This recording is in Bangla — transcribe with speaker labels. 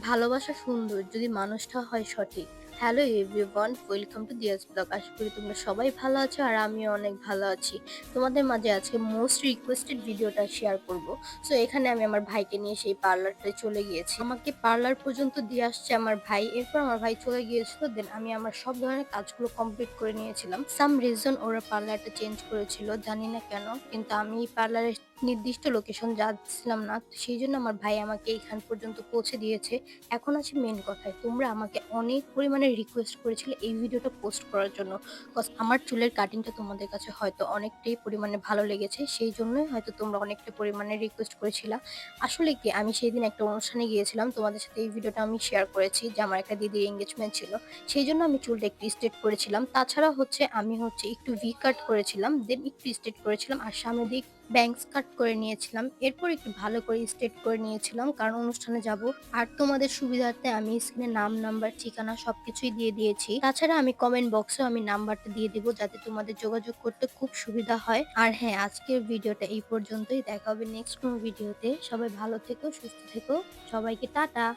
Speaker 1: ভালোবাসা সুন্দর যদি মানুষটা হয় সঠিক। Hello everyone, welcome to Diya's blog. আশা করি তোমরা সবাই ভালো আছো আর আমিও অনেক ভালো আছি। তোমাদের মাঝে আজকে মোস্ট রিকোয়েস্টেড ভিডিওটা শেয়ার করব। সো এখানে আমি আমার ভাইকে নিয়ে সেই পার্লারটায় চলে গিয়েছি। আমাকে পার্লার পর্যন্ত দিয়ে আসছে আমার ভাই। এরপর আমার ভাই চলে গিয়েছিল। দেন আমি আমার সব ধরনের কাজগুলো কমপ্লিট করে নিয়েছিলাম। সাম রিজন ওরা পার্লারটা চেঞ্জ করেছিল, জানি না কেন। কিন্তু আমি পার্লারের নির্দিষ্ট লোকেশন যাচ্ছিলাম না। তো সেইজন্য আমার ভাই আমাকে এইখান পর্যন্ত পৌঁছে দিয়েছে। এখন আসি মেইন কথায়। তোমরা আমাকে অনেক পরিমাণে রিকোয়েস্ট করেছিলে এই ভিডিওটা পোস্ট করার জন্য। কজ আমার চুলের কাটিংটা তোমাদের কাছে হয়তো অনেকটাই পরিমাণে ভালো লেগেছে। সেইজন্যই হয়তো তোমরা অনেকটা পরিমাণে রিকোয়েস্ট করেছিলা। আসলে কি, আমি সেদিন একটা অনুষ্ঠানে গিয়েছিলাম। তোমাদের সাথে এই ভিডিওটা আমি শেয়ার করেছি যে আমার একটা দিদির এনগেজমেন্ট ছিল। সেইজন্য আমি চুলটা একটু স্ট্রেট করেছিলাম। তাছাড়া আমি একটু ভি কাট করেছিলাম, দেন একটু স্ট্রেট করেছিলাম আর সামনে দিয়ে ব্যাংকস কাট করে নিয়েছিলাম। এরপর একটু ভালো করে স্ট্রেট করে নিয়েছিলাম কারণ অনুষ্ঠানে যাব। আর তোমাদের সুবিধার্থে আমি স্ক্রিনে নাম, নাম্বার, ঠিকানা সবকিছুই দিয়ে দিয়েছি। তাছাড়া আমি কমেন্ট বক্সেও আমি নাম্বারটা দিয়ে দিব যাতে তোমাদের যোগাযোগ করতে খুব সুবিধা হয়। আর হ্যাঁ, আজকের ভিডিওটা এই পর্যন্তই। দেখা হবে নেক্সট কোনো ভিডিওতে। সবাই ভালো থেকো, সুস্থ থেকো। সবাইকে টাটা।